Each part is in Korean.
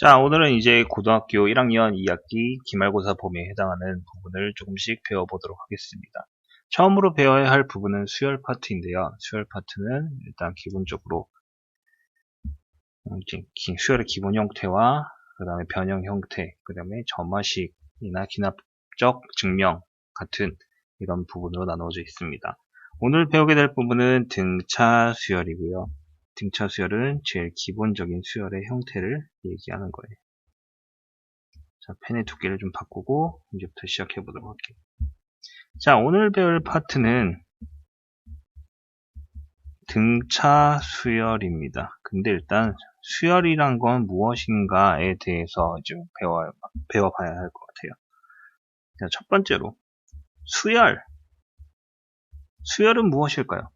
자, 오늘은 이제 고등학교 1학년 2학기 기말고사 범위에 해당하는 부분을 조금씩 배워보도록 하겠습니다. 처음으로 배워야 할 부분은 수열 파트인데요. 수열 파트는 일단 기본적으로 이제 수열의 기본 형태와 그 다음에 변형 형태, 그 다음에 점화식이나 기납적 증명 같은 이런 부분으로 나누어져 있습니다. 오늘 배우게 될 부분은 등차 수열이고요. 등차 수열은 제일 기본적인 수열의 형태를 얘기하는 거예요. 자, 펜의 두께를 좀 바꾸고 이제부터 시작해 보도록 할게요. 자, 오늘 배울 파트는 등차 수열입니다. 근데 일단 수열이란 건 무엇인가에 대해서 좀 배워봐야 할 것 같아요. 자, 첫 번째로 수열. 수열은 무엇일까요?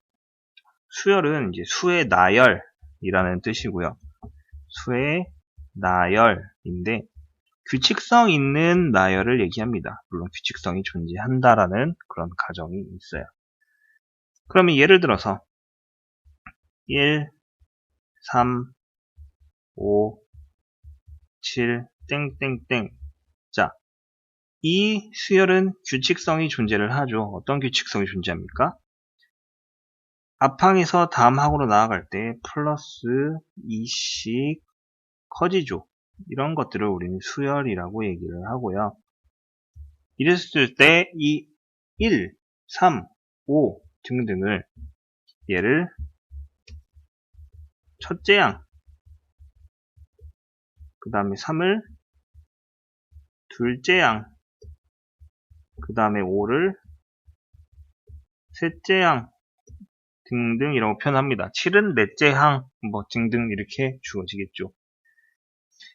수열은 이제 수의 나열이라는 뜻이고요. 수의 나열인데 규칙성 있는 나열을 얘기합니다. 물론 규칙성이 존재한다라는 그런 가정이 있어요. 그러면 예를 들어서 1, 3, 5, 7, 땡땡땡. 자, 이 수열은 규칙성이 존재를 하죠. 어떤 규칙성이 존재합니까? 앞항에서 다음 항으로 나아갈 때 플러스 2씩 커지죠. 이런 것들을 우리는 수열이라고 얘기를 하고요. 이랬을 때 이 1, 3, 5 등등을 얘를 첫째 양, 그 다음에 3을 둘째 양, 그 다음에 5를 셋째 양 등등 이라고 표현합니다. 7은 넷째 항 뭐 등등 이렇게 주어지겠죠.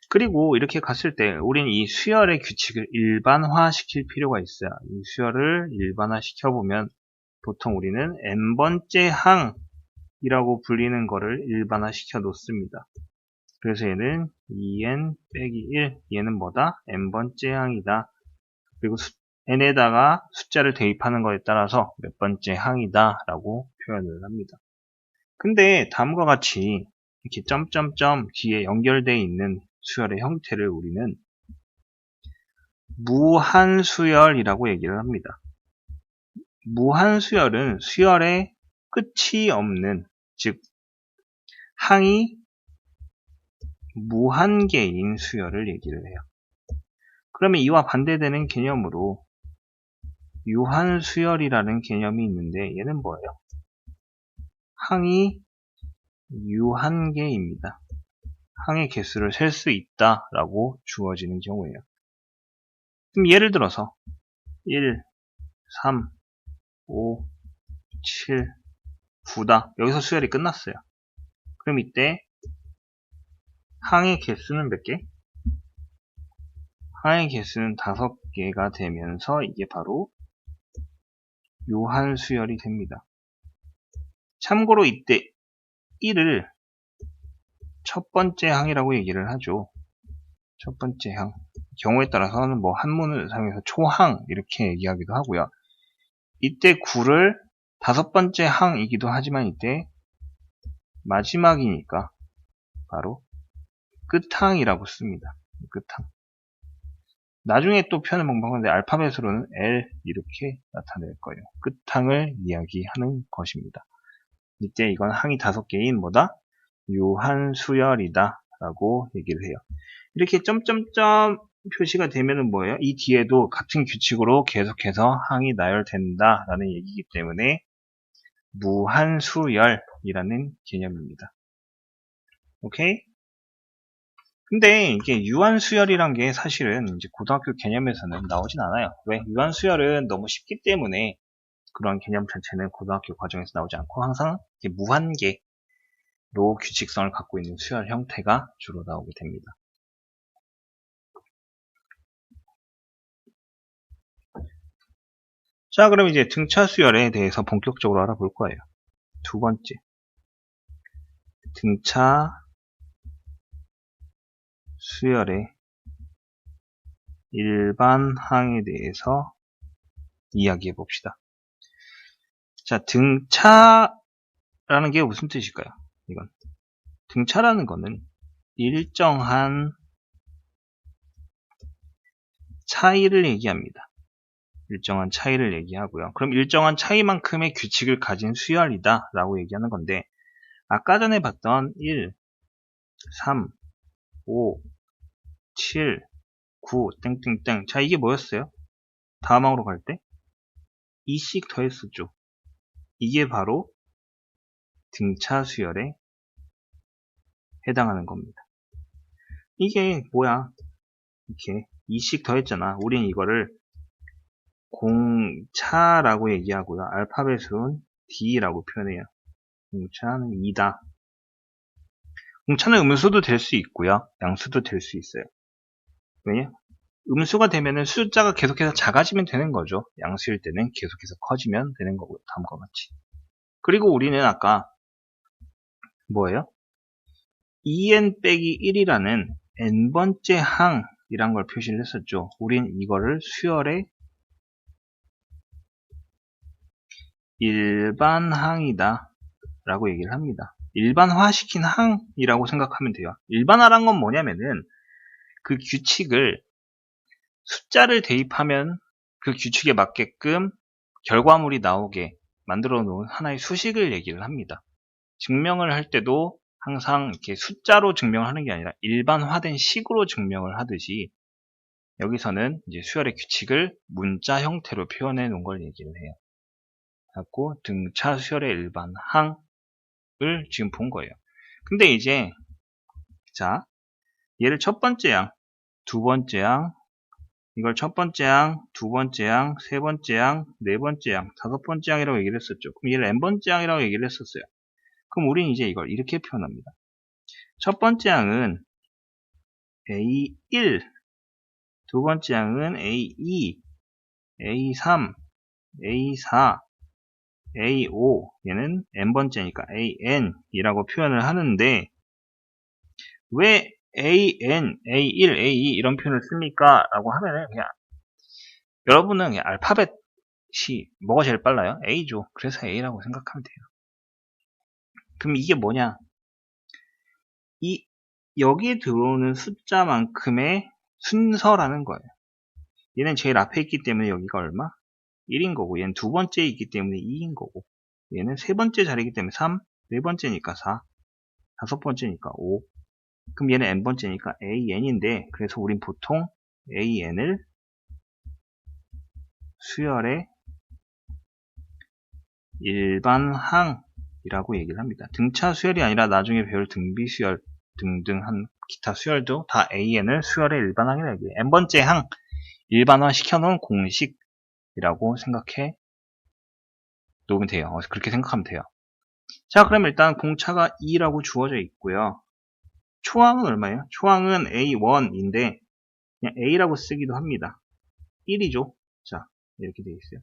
그리고 이렇게 갔을 때 우리는 이 수열의 규칙을 일반화시킬 필요가 있어요. 이 수열을 일반화시켜보면 보통 우리는 n번째 항이라고 불리는 거를 일반화시켜 놓습니다. 그래서 얘는 2n 빼기 1, 얘는 뭐다? n번째 항이다. 그리고 n에다가 숫자를 대입하는 거에 따라서 몇 번째 항이다 라고 표현을 합니다. 근데 다음과 같이 이렇게 점점점 뒤에 연결되어 있는 수열의 형태를 우리는 무한수열이라고 얘기를 합니다. 무한수열은 수열의 끝이 없는, 즉 항이 무한개인 수열을 얘기를 해요. 그러면 이와 반대되는 개념으로 유한수열이라는 개념이 있는데 얘는 뭐예요? 항이 유한개입니다. 항의 개수를 셀 수 있다라고 주어지는 경우예요. 그럼 예를 들어서 1, 3, 5, 7, 9다. 여기서 수열이 끝났어요. 그럼 이때 항의 개수는 몇 개? 항의 개수는 5개가 되면서 이게 바로 유한수열이 됩니다. 참고로 이때 1을 첫 번째 항이라고 얘기를 하죠. 첫 번째 항. 경우에 따라서는 뭐 한문을 사용해서 초항 이렇게 얘기하기도 하고요. 이때 9를 5번째 항이기도 하지만 이때 마지막이니까 바로 끝항이라고 씁니다. 끝항. 나중에 또 표현을 방법인데 알파벳으로는 L 이렇게 나타낼 거예요. 끝항을 이야기하는 것입니다. 이때 이건 항이 5개인 뭐다? 유한수열이다 라고 얘기를 해요. 이렇게 점점점 표시가 되면은 뭐예요? 이 뒤에도 같은 규칙으로 계속해서 항이 나열된다 라는 얘기이기 때문에 무한수열이라는 개념입니다. 오케이? 근데 이게 유한수열이란 게 사실은 이제 고등학교 개념에서는 나오진 않아요. 왜? 유한수열은 너무 쉽기 때문에 그러한 개념 자체는 고등학교 과정에서 나오지 않고 항상 무한계로 규칙성을 갖고 있는 수열 형태가 주로 나오게 됩니다. 자, 그럼 이제 등차 수열에 대해서 본격적으로 알아볼 거예요. 두 번째, 등차 수열의 일반항에 대해서 이야기해 봅시다. 자, 등차라는 게 무슨 뜻일까요? 이건 등차라는 거는 일정한 차이를 얘기합니다. 일정한 차이를 얘기하고요. 그럼 일정한 차이만큼의 규칙을 가진 수열이다 라고 얘기하는 건데, 아까 전에 봤던 1, 3, 5, 7, 9, 땡땡땡. 자, 이게 뭐였어요? 다음 항으로 갈 때 2씩 더했었죠. 이게 바로 등차 수열에 해당하는 겁니다. 이게 뭐야? 이렇게 2씩 더했잖아. 우린 이거를 공차라고 얘기하고요. 알파벳은 D라고 표현해요. 공차는 2다. 공차는 음수도 될 수 있고요. 양수도 될 수 있어요. 왜냐? 음수가 되면은 숫자가 계속해서 작아지면 되는 거죠. 양수일 때는 계속해서 커지면 되는 거고요. 다음과 같이. 그리고 우리는 아까 뭐예요? 2n 빼기 1이라는 n번째 항이란 걸 표시를 했었죠. 우린 이거를 수열의 일반항이다 라고 얘기를 합니다. 일반화시킨 항이라고 생각하면 돼요. 일반화란 건 뭐냐면은 그 규칙을 숫자를 대입하면 그 규칙에 맞게끔 결과물이 나오게 만들어 놓은 하나의 수식을 얘기를 합니다. 증명을 할 때도 항상 이렇게 숫자로 증명을 하는 게 아니라 일반화된 식으로 증명을 하듯이 여기서는 이제 수열의 규칙을 문자 형태로 표현해 놓은 걸 얘기를 해요. 그래서 등차 수열의 일반항을 지금 본 거예요. 근데 이제 자 얘를 첫 번째 항, 두 번째 항, 이걸 첫 번째 항, 두 번째 항, 세 번째 항, 네 번째 항, 다섯 번째 항이라고 얘기를 했었죠. 그럼 얘를 n번째 항이라고 얘기를 했었어요. 그럼 우리는 이제 이걸 이렇게 표현합니다. 첫 번째 항은 A1, 두 번째 항은 A2, A3, A4, A5, 얘는 n번째니까 AN이라고 표현을 하는데 왜 AN, A1, A2 이런 표현을 씁니까? 라고 하면은 그냥 여러분은 그냥 알파벳이 뭐가 제일 빨라요? A죠. 그래서 A라고 생각하면 돼요. 그럼 이게 뭐냐? 여기에 들어오는 숫자만큼의 순서라는 거예요. 얘는 제일 앞에 있기 때문에 여기가 얼마? 1인 거고, 얘는 두 번째에 있기 때문에 2인 거고, 얘는 세 번째 자리이기 때문에 3, 네 번째니까 4, 다섯 번째니까 5. 그럼 얘는 n번째니까 AN인데, 그래서 우린 보통 AN을 수열의 일반항이라고 얘기를 합니다. 등차 수열이 아니라 나중에 배울 등비 수열 등등 한 기타 수열도 다 AN을 수열의 일반항이라고 얘기해요. n번째 항 일반화 시켜놓은 공식이라고 생각해 놓으면 돼요. 그렇게 생각하면 돼요. 자, 그럼 일단 공차가 2라고 주어져 있고요. 초항은 얼마예요? 초항은 A1인데 그냥 A라고 쓰기도 합니다. 1이죠. 자, 이렇게 되어 있어요.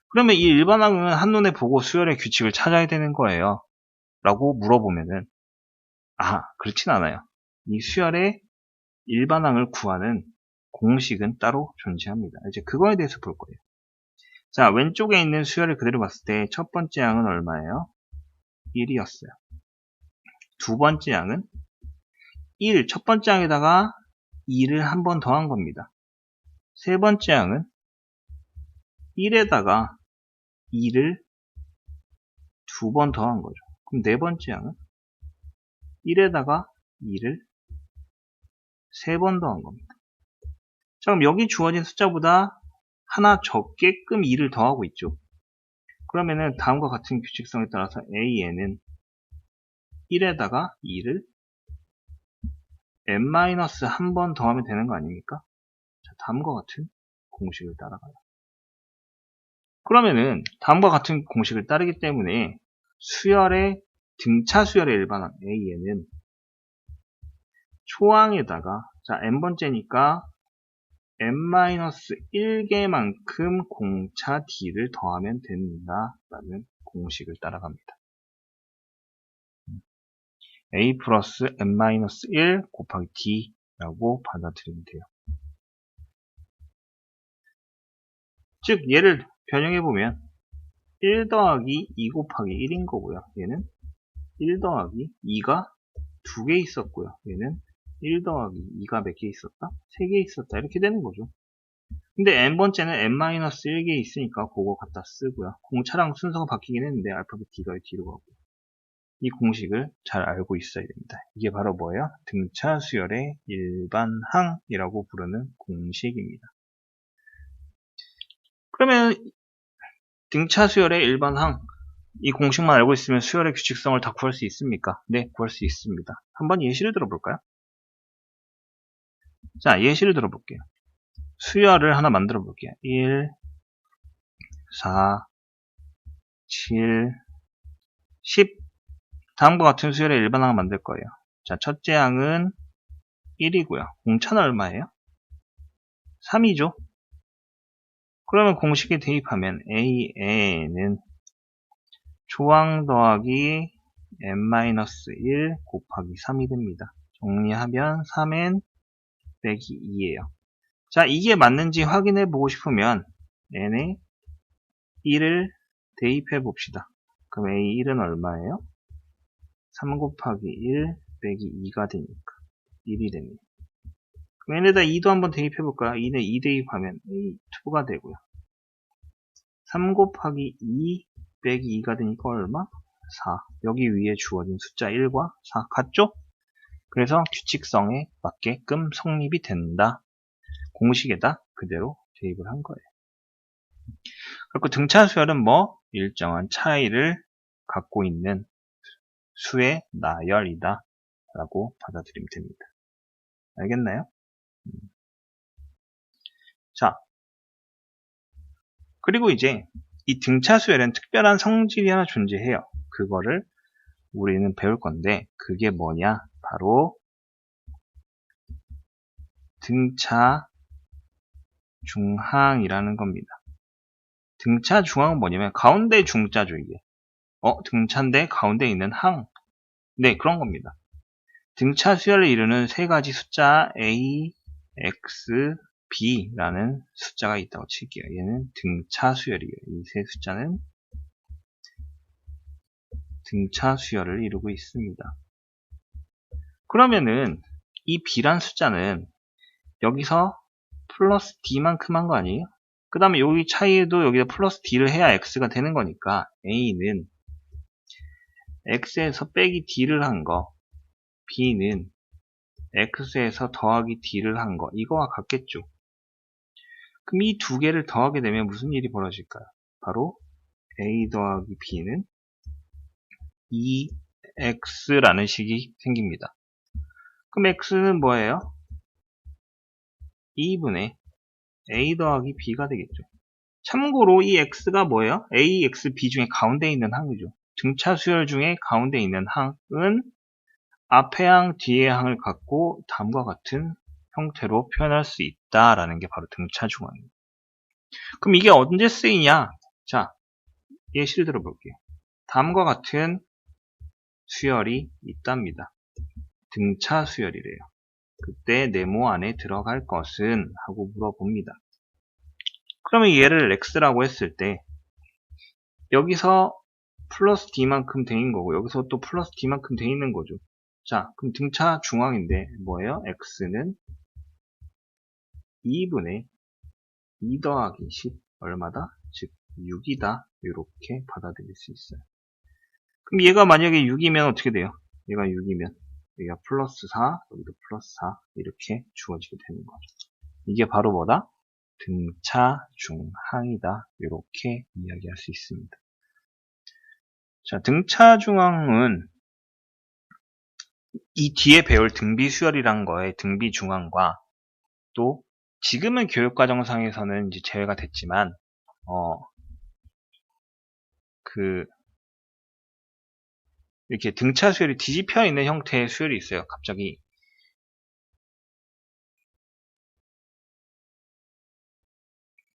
그러면 이 일반항은 한눈에 보고 수열의 규칙을 찾아야 되는 거예요. 라고 물어보면은 그렇진 않아요. 이 수열의 일반항을 구하는 공식은 따로 존재합니다. 이제 그거에 대해서 볼 거예요. 자, 왼쪽에 있는 수열을 그대로 봤을 때 첫 번째 항은 얼마예요? 1이었어요. 두 번째 항은 1, 첫 번째 항에다가 2를 한 번 더한 겁니다. 세 번째 항은 1에다가 2를 두 번 더한 거죠. 그럼 네 번째 항은 1에다가 2를 세 번 더한 겁니다. 자, 그럼 여기 주어진 숫자보다 하나 적게끔 2를 더하고 있죠. 그러면은 다음과 같은 규칙성에 따라서 AN은 1에다가 2를 n-한 번 더하면 되는 거 아닙니까? 자, 다음과 같은 공식을 따라가요. 그러면은 다음과 같은 공식을 따르기 때문에 수열의 등차 수열의 일반항 AN은 초항에다가 자 n번째니까 n-1개만큼 공차 D를 더하면 된다라는 공식을 따라갑니다. A 플러스 n-1 곱하기 D라고 받아들이면 돼요. 즉 얘를 변형해보면 1 더하기 2 곱하기 1인 거고요. 얘는 1 더하기 2가 2개 있었고요. 얘는 1 더하기 2가 몇 개 있었다? 3개 있었다. 이렇게 되는 거죠. 근데 n번째는 n-1개 있으니까 그거 갖다 쓰고요. 공차랑 순서가 바뀌긴 했는데 알파벳 D가 뒤로 가고. 이 공식을 잘 알고 있어야 됩니다. 이게 바로 뭐예요? 등차 수열의 일반항이라고 부르는 공식입니다. 그러면 등차 수열의 일반항, 이 공식만 알고 있으면 수열의 규칙성을 다 구할 수 있습니까? 네, 구할 수 있습니다. 한번 예시를 들어볼까요? 자, 예시를 들어볼게요. 수열을 하나 만들어 볼게요. 1, 4, 7, 10. 다음과 같은 수열의 일반항을 만들 거예요. 자, 첫째 항은 1이고요. 공차는 얼마예요? 3이죠. 그러면 공식에 대입하면 AN은 조항 더하기 n-1 곱하기 3이 됩니다. 정리하면 3n 빼기 2예요. 자, 이게 맞는지 확인해 보고 싶으면 n에 1을 대입해 봅시다. 그럼 A1은 얼마예요? 3 곱하기 1 빼기 2가 되니까 1이 됩니다. 그럼 n에다 2도 한번 대입해 볼까요? 2는 2 대입하면 A2가 되고요. 3 곱하기 2 빼기 2가 되니까 얼마? 4. 여기 위에 주어진 숫자 1과 4 같죠? 그래서 규칙성에 맞게끔 성립이 된다. 공식에다 그대로 대입을 한 거예요. 그리고 등차 수열은 뭐? 일정한 차이를 갖고 있는 수의 나열이다 라고 받아들이면 됩니다. 알겠나요? 자, 그리고 이제 이 등차 수열엔 특별한 성질이 하나 존재해요. 그거를 우리는 배울 건데 그게 뭐냐? 바로 등차 중항이라는 겁니다. 등차 중항은 뭐냐면 가운데 중자죠, 이게. 등차인데 가운데 있는 항. 네, 그런 겁니다. 등차 수열을 이루는 세 가지 숫자 A, X, B라는 숫자가 있다고 칠게요. 얘는 등차 수열이에요. 이 세 숫자는 등차 수열을 이루고 있습니다. 그러면은 이 B란 숫자는 여기서 플러스 D만큼 한 거 아니에요? 그 다음에 여기 차이도 여기다 플러스 D를 해야 X가 되는 거니까 A는 X에서 빼기 D를 한 거, B는 X에서 더하기 D를 한 거, 이거와 같겠죠. 그럼 이 두 개를 더하게 되면 무슨 일이 벌어질까요? 바로 A 더하기 B는 2X라는 식이 생깁니다. 그럼 X는 뭐예요? 2분의 A 더하기 B가 되겠죠. 참고로 이 X가 뭐예요? A, X, B 중에 가운데 있는 항이죠. 등차 수열 중에 가운데 있는 항은 앞의 항, 뒤의 항을 갖고 다음과 같은 형태로 표현할 수 있다라는 게 바로 등차 중항입니다. 그럼 이게 언제 쓰이냐? 자, 예시를 들어볼게요. 다음과 같은 수열이 있답니다. 등차 수열이래요. 그때 네모 안에 들어갈 것은? 하고 물어봅니다. 그러면 얘를 X라고 했을 때 여기서 플러스 D만큼 돼 있는 거고 여기서 또 플러스 D만큼 돼 있는 거죠. 자, 그럼 등차 중항인데 뭐예요? X는 2분의 2 더하기 10 얼마다? 즉 6이다. 이렇게 받아들일 수 있어요. 그럼 얘가 만약에 6이면 어떻게 돼요? 얘가 6이면 여기가 플러스 4, 여기도 플러스 4 이렇게 주어지게 되는 거죠. 이게 바로 뭐다? 등차 중항이다. 이렇게 이야기할 수 있습니다. 자, 등차 중항은 이 뒤에 배울 등비 수열이란 거의 등비 중항과 또 지금은 교육과정상에서는 이제 제외가 됐지만 이렇게 등차 수열이 뒤집혀 있는 형태의 수열이 있어요. 갑자기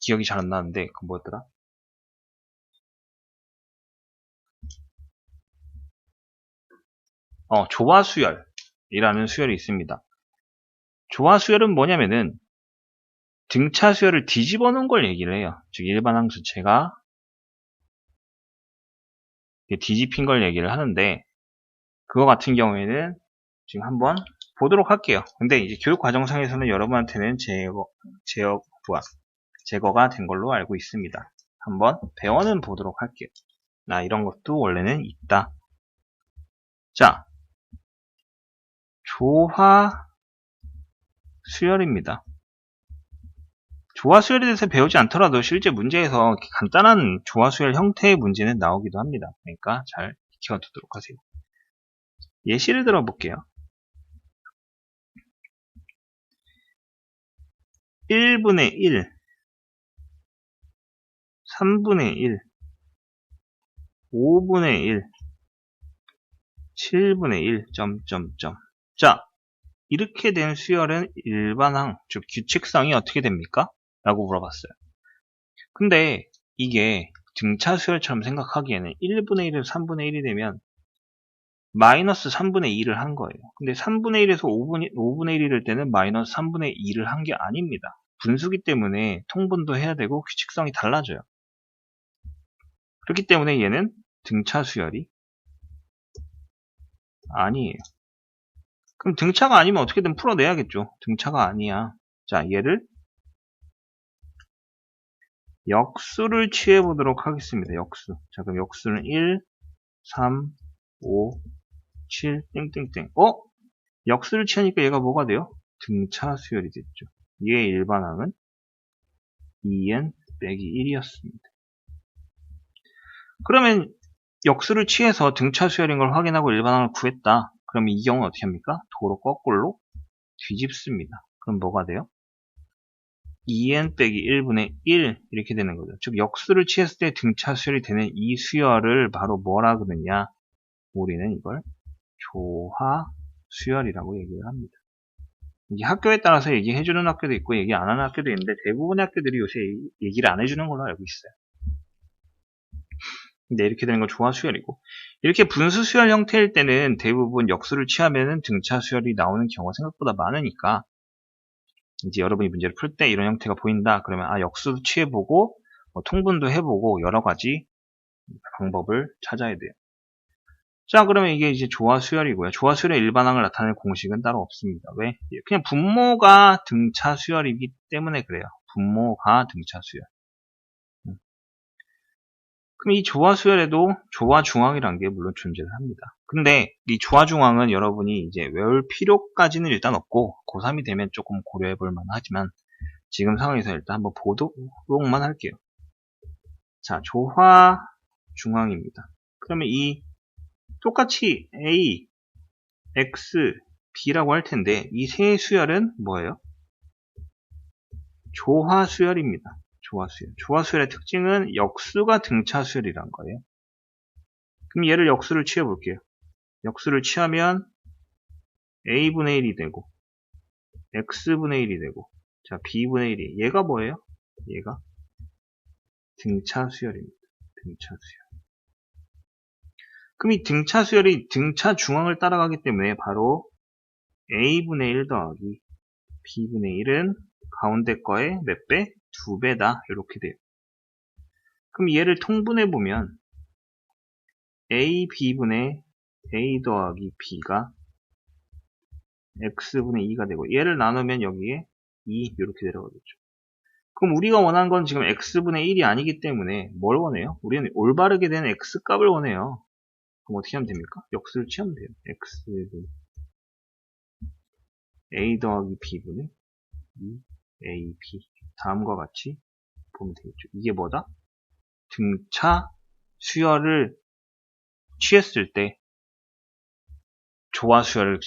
기억이 잘 안 나는데 그건 뭐였더라? 조화수열이라는 수열이 있습니다. 조화수열은 뭐냐면은 등차 수열을 뒤집어 놓은 걸 얘기를 해요. 즉 일반 항수체가 뒤집힌 걸 얘기를 하는데 그거 같은 경우에는 지금 한번 보도록 할게요. 근데 이제 교육 과정상에서는 여러분한테는 제거가 된 걸로 알고 있습니다. 한번 배워는 보도록 할게요. 이런 것도 원래는 있다. 자, 조화 수열입니다. 조화 수열에 대해서 배우지 않더라도 실제 문제에서 간단한 조화 수열 형태의 문제는 나오기도 합니다. 그러니까 잘 익혀두도록 하세요. 예시를 들어볼게요. 1분의 1, 3분의 1, 5분의 1, 7분의 1, 점점점. 자, 이렇게 된 수열은 일반항, 즉 규칙성이 어떻게 됩니까? 라고 물어봤어요. 근데 이게 등차 수열처럼 생각하기에는 1분의 1에서 3분의 1이 되면 마이너스 3분의 2를 한 거예요. 근데 3분의 1에서 5분의 1이 될 때는 마이너스 3분의 2를 한 게 아닙니다. 분수기 때문에 통분도 해야 되고 규칙성이 달라져요. 그렇기 때문에 얘는 등차 수열이 아니에요. 그럼 등차가 아니면 어떻게든 풀어내야겠죠. 등차가 아니야. 자, 얘를 역수를 취해보도록 하겠습니다. 역수. 자, 그럼 역수는 1, 3, 5, 7, 땡땡땡. 역수를 취하니까 얘가 뭐가 돼요? 등차 수열이 됐죠. 얘의 일반항은 2n 빼기 1이었습니다. 그러면 역수를 취해서 등차 수열인 걸 확인하고 일반항을 구했다. 그럼 이 경우는 어떻게 합니까? 도로 거꾸로 뒤집습니다. 그럼 뭐가 돼요? 2n 빼기 1분의 1 이렇게 되는 거죠. 즉 역수를 취했을 때 등차 수열이 되는 이 수열을 바로 뭐라 그러냐? 우리는 이걸 조화 수열이라고 얘기를 합니다. 이게 학교에 따라서 얘기해주는 학교도 있고 얘기 안 하는 학교도 있는데 대부분의 학교들이 요새 얘기를 안 해주는 걸로 알고 있어요. 근데 이렇게 되는 건 조화 수열이고, 이렇게 분수 수열 형태일 때는 대부분 역수를 취하면은 등차 수열이 나오는 경우가 생각보다 많으니까 이제 여러분이 문제를 풀 때 이런 형태가 보인다 그러면 역수도 취해보고 통분도 해보고 여러 가지 방법을 찾아야 돼요. 자, 그러면 이게 이제 조화 수열이고요. 조화 수열의 일반항을 나타내는 공식은 따로 없습니다. 왜? 그냥 분모가 등차 수열이기 때문에 그래요. 분모가 등차 수열. 그럼 이 조화 수열에도 조화 중항이라는 게 물론 존재를 합니다. 근데 이 조화 중항은 여러분이 이제 외울 필요까지는 일단 없고 고3이 되면 조금 고려해 볼 만하지만 지금 상황에서 일단 한번 보도록만 할게요. 자, 조화 중항입니다. 그러면 이 똑같이 A, X, B라고 할 텐데 이 세 수열은 뭐예요? 조화 수열입니다. 조화 수열. 조화 수열의 특징은 역수가 등차 수열이란 거예요. 그럼 얘를 역수를 취해 볼게요. 역수를 취하면 A분의 1이 되고 X분의 1이 되고 자 B분의 1이 얘가 뭐예요? 얘가 등차 수열입니다. 등차 수열. 그럼 이 등차 수열이 등차 중앙을 따라가기 때문에 바로 A분의 1 더하기 B분의 1은 가운데 거의 몇 배? 2배다. 이렇게 돼요. 그럼 얘를 통분해보면 A, B분의 A 더하기 B가 X분의 2가 되고 얘를 나누면 여기에 2 이렇게 내려가겠죠. 그럼 우리가 원하는 건 지금 X분의 1이 아니기 때문에 뭘 원해요? 우리는 올바르게 된 X값을 원해요. 그럼 어떻게 하면 됩니까? 역수를 취하면 돼요. X분 A 더하기 B분의 2AB 다음과 같이 보면 되겠죠. 이게 뭐다? 등차 수열을 취했을 때 조화 수열을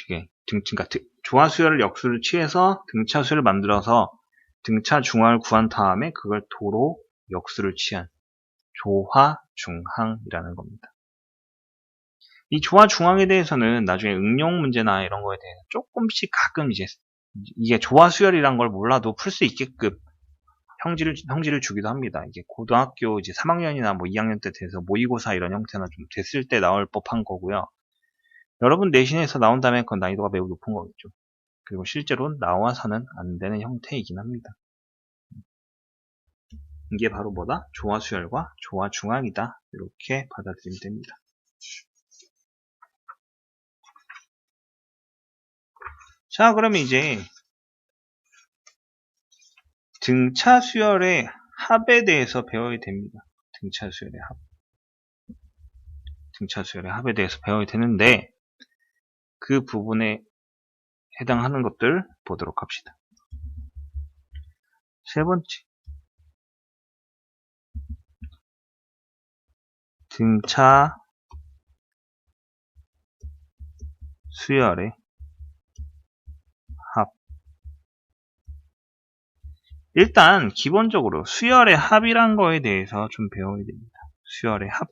그러니까 조화 수열을 역수를 취해서 등차 수열을 만들어서 등차 중항을 구한 다음에 그걸 도로 역수를 취한 조화 중항이라는 겁니다. 이 조화 중항에 대해서는 나중에 응용 문제나 이런 거에 대해서 조금씩 가끔 이게 조화 수열이란 걸 몰라도 풀 수 있게끔 형지를 주기도 합니다. 이게 고등학교 이제 3학년이나 뭐 2학년 때 돼서 모의고사 이런 형태나 좀 됐을 때 나올 법한 거고요. 여러분 내신에서 나온다면 그건 난이도가 매우 높은 거겠죠. 그리고 실제로 나와서는 안 되는 형태이긴 합니다. 이게 바로 뭐다? 조화 수열과 조화 중항이다. 이렇게 받아들이면 됩니다. 자, 그러면 이제 등차 수열의 합에 대해서 배워야 됩니다. 등차 수열의 합. 등차 수열의 합에 대해서 배워야 되는데, 그 부분에 해당하는 것들 보도록 합시다. 세 번째. 등차 수열의 합. 일단 기본적으로 수열의 합이란 거에 대해서 좀 배워야 됩니다. 수열의 합.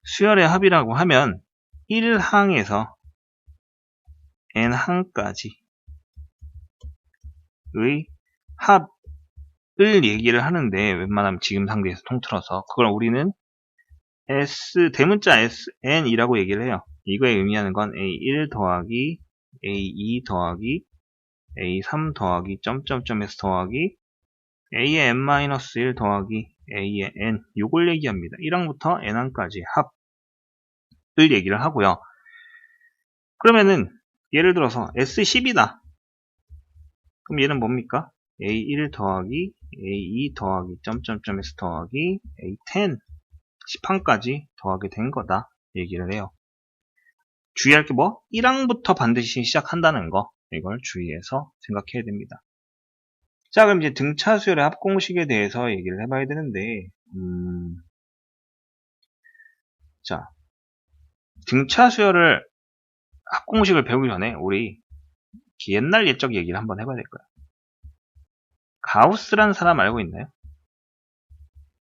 수열의 합이라고 하면 1항에서 n항까지의 합을 얘기를 하는데, 웬만하면 지금 상대에서 통틀어서 그걸 우리는 대문자 sn이라고 얘기를 해요. 이거에 의미하는 건 a1 더하기 a2 더하기 a3 더하기 점점점에서 더하기 a의 n-1 더하기 a의 n, 요걸 얘기합니다. 1항부터 n항까지 합을 얘기를 하고요. 그러면은 예를 들어서 S10이다. 그럼 얘는 뭡니까? A1 더하기 A2 더하기 점점점에서 더하기 A10 10항까지 더하게 된 거다 얘기를 해요. 주의할 게 뭐? 1항부터 반드시 시작한다는 거, 이걸 주의해서 생각해야 됩니다. 자, 그럼 이제 등차 수열의 합 공식에 대해서 얘기를 해봐야 되는데, 자, 등차 수열을 합 공식을 배우기 전에 우리 옛날 옛적 얘기를 한번 해봐야 될 거야. 가우스라는 사람 알고 있나요?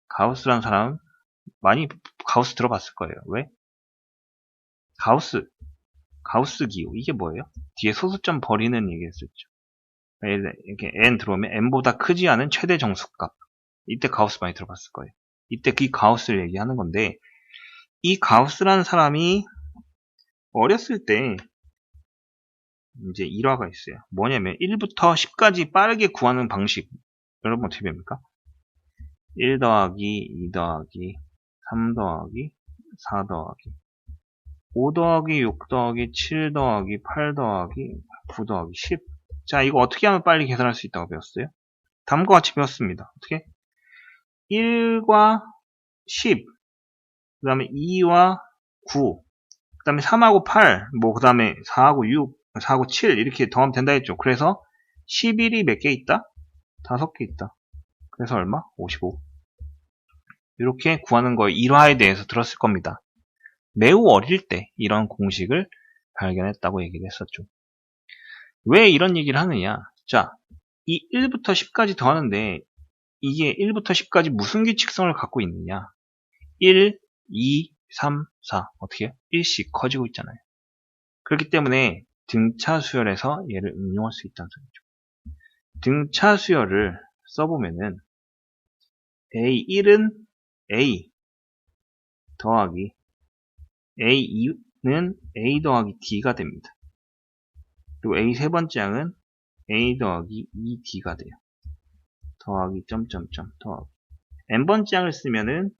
가우스라는 사람 많이 가우스 들어봤을 거예요. 왜? 가우스 기호, 이게 뭐예요? 뒤에 소수점 버리는 얘기했었죠. 이렇게 n 들어오면 n보다 크지 않은 최대 정수값. 이때 가우스 많이 들어봤을 거예요. 이때 그 가우스를 얘기하는 건데, 이 가우스라는 사람이 어렸을 때 이제 일화가 있어요. 뭐냐면 1부터 10까지 빠르게 구하는 방식. 여러분 어떻게 됩니까? 1 더하기 2 더하기 3 더하기 4 더하기 5 더하기 6 더하기 7 더하기 8 더하기 9 더하기 10. 자, 이거 어떻게 하면 빨리 계산할 수 있다고 배웠어요? 다음과 같이 배웠습니다. 어떻게? 1과 10, 그 다음에 2와 9, 그 다음에 3하고 8, 그 다음에 4하고 6, 4하고 7 이렇게 더하면 된다 했죠. 그래서 11이 몇 개 있다? 5개 있다. 그래서 얼마? 55. 이렇게 구하는 거의 일화에 대해서 들었을 겁니다. 매우 어릴 때 이런 공식을 발견했다고 얘기를 했었죠. 왜 이런 얘기를 하느냐? 자, 이 1부터 10까지 더하는데 이게 1부터 10까지 무슨 규칙성을 갖고 있느냐? 1, 2, 3, 4 어떻게 해요? 1씩 커지고 있잖아요. 그렇기 때문에 등차 수열에서 얘를 응용할 수 있다는 소리죠. 등차 수열을 써보면은 A1은 A 더하기 A2는 A 더하기 D가 됩니다. 그리고 A 세 번째 항은 A 더하기 2D가 돼요. 더하기 점점점 더하기 N번째 항을 쓰면은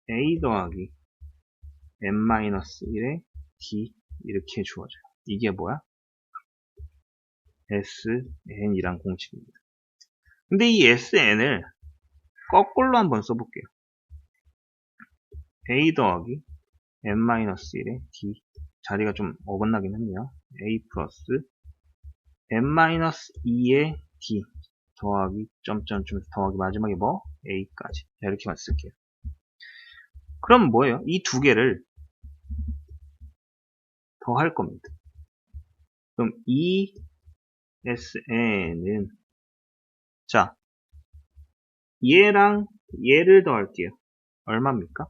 A 더하기 N-1의 D 이렇게 주어져요. 이게 뭐야? SN이란 공식입니다. 근데 이 SN을 거꾸로 한번 써볼게요. A 더하기 N-1의 D 자리가 좀 어긋나긴 했네요. A 플러스 N-2의 D 더하기 점점점 더하기 마지막에 뭐? A까지 이렇게만 쓸게요. 그럼 뭐예요? 이 두 개를 더할 겁니다. 그럼 이 SN은 자 얘랑 얘를 더할게요. 얼마입니까?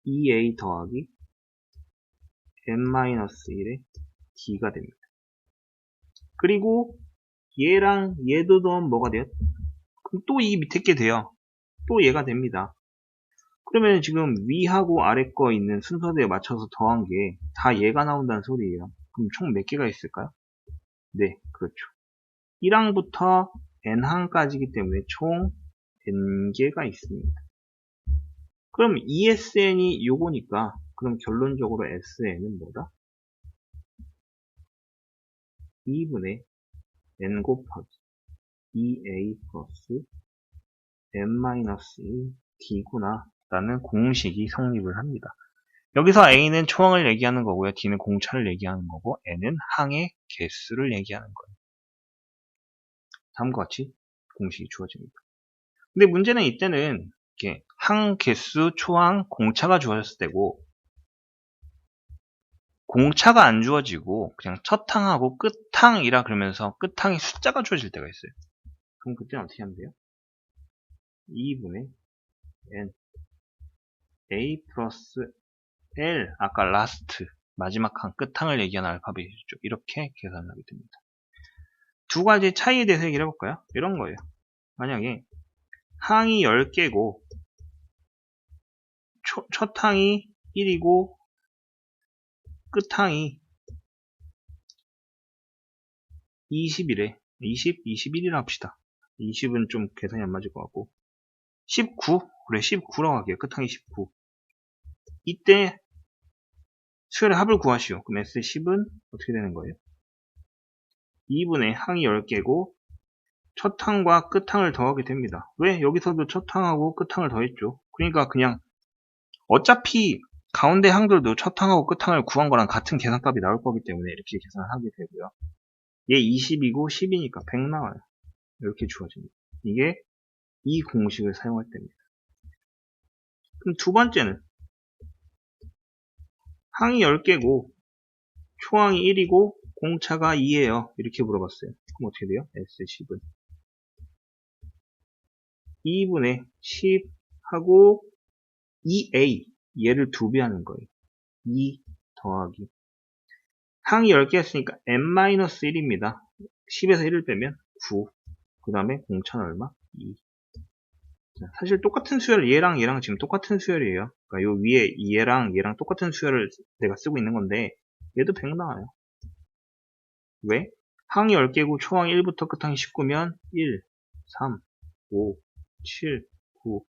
2A 더하기 N-1의 D가 됩니다. 그리고 얘랑 얘도 더하면 뭐가 돼요? 그럼 또 이 밑에 게 돼요. 또 얘가 됩니다. 그러면 지금 위하고 아래 거 있는 순서대에 맞춰서 더한 게 다 얘가 나온다는 소리예요. 그럼 총 몇 개가 있을까요? 네, 그렇죠. 1항부터 n항까지이기 때문에 총 n개가 있습니다. 그럼 ESN이 요거니까 그럼 결론적으로 SN은 뭐다? 2분의 n 곱하기 2a 플러스 n-1d구나 라는 공식이 성립을 합니다. 여기서 a는 초항을 얘기하는 거고요. d는 공차를 얘기하는 거고 n은 항의 개수를 얘기하는 거예요. 다음과 같이 공식이 주어집니다. 근데 문제는 이때는 이렇게 항, 개수, 초항, 공차가 주어졌을 때고 공차가 안 주어지고 그냥 첫 항하고 끝 항이라 그러면서 끝 항의 숫자가 주어질 때가 있어요. 그럼 그때는 어떻게 하면 돼요? 2분의 n a 플러스 l 아까 라스트 마지막 항, 끝 항을 얘기하는 알파벳이죠. 이렇게 계산을 하게 됩니다. 두 가지 차이에 대해서 얘기를 해볼까요? 이런 거예요. 만약에 항이 10개고 첫 항이 1이고 끝 항이 20이래. 20, 21이라 합시다. 20은 좀 계산이 안 맞을 것 같고 19? 그래 19라고 할게요. 끝 항이 19. 이때 수열의 합을 구하시오. 그럼 S10은 어떻게 되는 거예요? 2분의 항이 10개고 첫 항과 끝 항을 더하게 됩니다. 왜? 여기서도 첫 항하고 끝 항을 더했죠. 그러니까 그냥 어차피 가운데 항들도 첫 항하고 끝 항을 구한 거랑 같은 계산값이 나올 거기 때문에 이렇게 계산을 하게 되고요. 얘 20이고 10이니까 100 나와요. 이렇게 주어집니다. 이게 이 공식을 사용할 때입니다. 그럼 두 번째는 항이 10개고 초항이 1이고 공차가 2예요. 이렇게 물어봤어요. 그럼 어떻게 돼요? S10은 2분의 10하고 2a 얘를 2배 하는 거예요. 2 더하기 항이 10개 했으니까 n-1입니다. 10에서 1을 빼면 9. 그 다음에 공차는 얼마? 2. 사실 똑같은 수열, 얘랑 얘랑 지금 똑같은 수열이에요. 그러니까 요 위에 얘랑 얘랑 똑같은 수열을 내가 쓰고 있는 건데 얘도 100 나와요. 왜? 항이 10개고 초항이 1부터 끝항이 19면 1, 3, 5, 7, 9,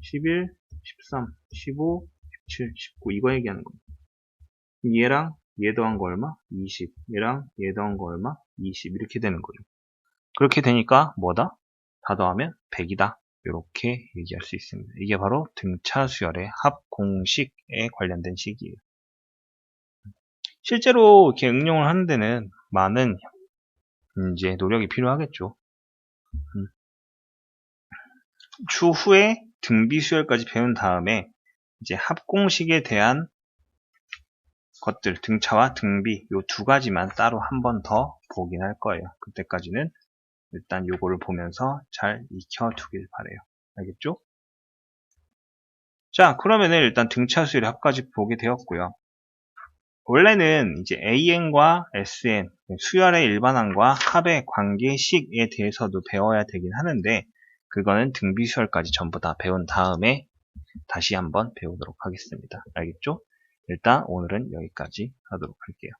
11, 13, 15, 17, 19 이거 얘기하는 겁니다. 얘랑 얘 더한 거 얼마? 20. 얘랑 얘 더한 거 얼마? 20. 이렇게 되는 거죠. 그렇게 되니까 뭐다? 다 더하면 100이다. 이렇게 얘기할 수 있습니다. 이게 바로 등차 수열의 합 공식에 관련된 식이에요. 실제로 이렇게 응용을 하는 데는 많은 이제 노력이 필요하겠죠. 추후에 등비 수열까지 배운 다음에 이제 합 공식에 대한 것들, 등차와 등비 이 두 가지만 따로 한 번 더 보긴 할 거예요. 그때까지는 일단 요거를 보면서 잘 익혀두길 바래요. 알겠죠? 자, 그러면은 일단 등차 수열의 합까지 보게 되었고요. 원래는 이제 AN과 SN, 수열의 일반항과 합의 관계식에 대해서도 배워야 되긴 하는데 그거는 등비 수열까지 전부 다 배운 다음에 다시 한번 배우도록 하겠습니다. 알겠죠? 일단 오늘은 여기까지 하도록 할게요.